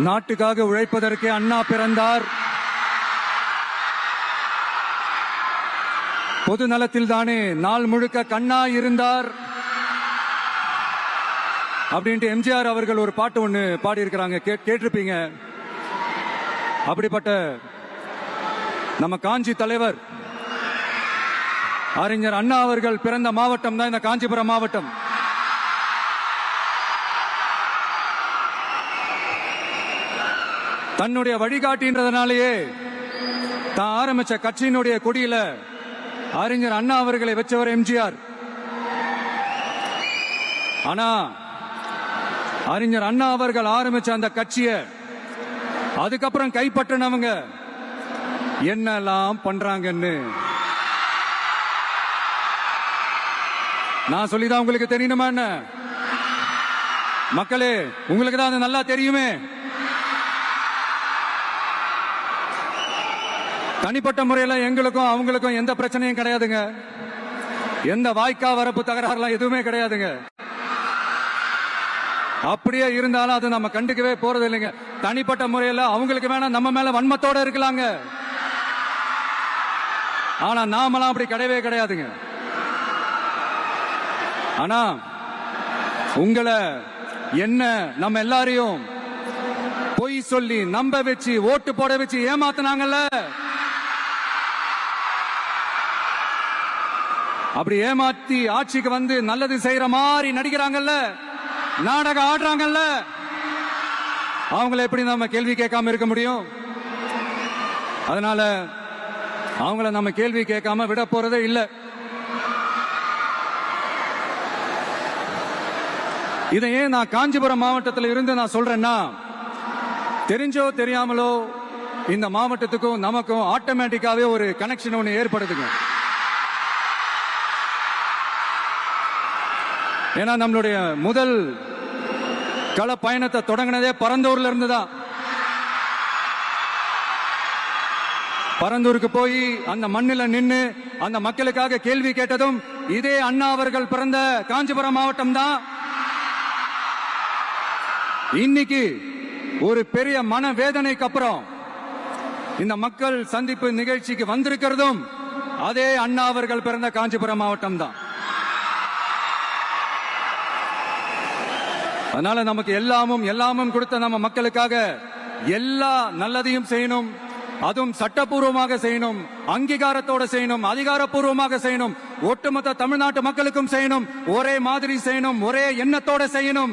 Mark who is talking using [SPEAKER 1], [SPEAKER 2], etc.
[SPEAKER 1] நாட்டுக்காக உழைப்பதற்கு அண்ணா பிறந்தார். பொது நலத்தில் தானே நாள் முழுக்க கண்ணா இருந்தார் அப்படின்ட்டு எம்ஜிஆர் அவர்கள் ஒரு பாட்டு ஒண்ணு பாடி இருக்கிறாங்க, கேட்டிருப்பீங்க. அப்படிப்பட்ட நம்ம காஞ்சி தலைவர் அறிஞர் அண்ணா அவர்கள் பிறந்த மாவட்டம் தான் இந்த காஞ்சிபுரம் மாவட்டம். தன்னுடைய வழிகாட்டின்றதுனாலேயே தான் ஆரம்பிச்ச கட்சியினுடைய கொடியில அறிஞர் அண்ணா அவர்களை வச்சவர் எம்ஜிஆர். ஆனா அறிஞர் அண்ணா அவர்கள் ஆரம்பிச்ச அந்த கட்சியை அதுக்கப்புறம் கைப்பற்றினவங்க என்னெல்லாம் பண்றாங்கன்னு நான் சொல்லிதான் உங்களுக்கு தெரியணுமா என்ன? மக்களே, உங்களுக்கு தான் அது நல்லா தெரியுமே. தனிப்பட்ட முறையில் எங்களுக்கும் அவங்களுக்கும் எந்த பிரச்சனையும் கிடையாதுங்க. எந்த வாய்க்கா வரப்பு தகராறுலாம் எதுவுமே கிடையாதுங்க. அப்படியே இருந்தாலும் அது நம்ம கண்டுக்கவே போறது இல்லைங்க. தனிப்பட்ட முறையில் அவங்களுக்கு வேணா நம்ம மேல வன்மத்தோட இருக்கலாங்க. ஆனா நாமெல்லாம் அப்படி கிடையவே கிடையாதுங்க. ஆனா உங்களை என்ன நம்ம எல்லாரையும் பொய் சொல்லி நம்ப வச்சு ஓட்டு போட வச்சு ஏமாத்தினாங்கல்ல, அப்படி ஏமாத்தி ஆட்சிக்கு வந்து நல்லது செய்யற மாதிரி நடிக்கிறாங்கல்ல, நாடகம் ஆடுறாங்கல்ல, அவங்களை எப்படி நம்ம கேள்வி கேட்காம இருக்க முடியும்? அதனால அவங்கள நம்ம கேள்வி கேட்காம விட போறதே இல்லை. இதையே நான் காஞ்சிபுரம் மாவட்டத்தில் இருந்து நான் சொல்றேன்னா, தெரிஞ்சோ தெரியாமலோ இந்த மாவட்டத்துக்கும் நமக்கும் ஆட்டோமேட்டிக்காவே ஒரு கனெக்ஷன் ஒன்று ஏற்படுதுங்க. ஏன்னா நம்மளுடைய முதல் கள பயணத்தை தொடங்கினதே பரந்தூர்ல இருந்துதான். பரந்தூருக்கு போய் அந்த மண்ணில் நின்று அந்த மக்களுக்காக கேள்வி கேட்டதும் இதே அண்ணா அவர்கள் பிறந்த காஞ்சிபுரம் மாவட்டம் தான். இன்னைக்கு ஒரு பெரிய மனவேதனைக்கு அப்புறம் இந்த மக்கள் சந்திப்பு நிகழ்ச்சிக்கு வந்திருக்கிறதும் அதே அண்ணா அவர்கள் பிறந்த காஞ்சிபுரம் மாவட்டம் தான். அதனால நமக்கு எல்லாமும் கொடுத்த நம்ம மக்களுக்காக எல்லா நல்லதையும் செய்யணும். அதுவும் சட்டப்பூர்வமாக செய்யணும், அங்கீகாரத்தோட செய்யணும், அதிகாரப்பூர்வமாக செய்யணும், ஒட்டுமொத்த தமிழ்நாட்டு மக்களுக்கும் செய்யணும், ஒரே மாதிரி செய்யணும், ஒரே எண்ணத்தோட செய்யணும்.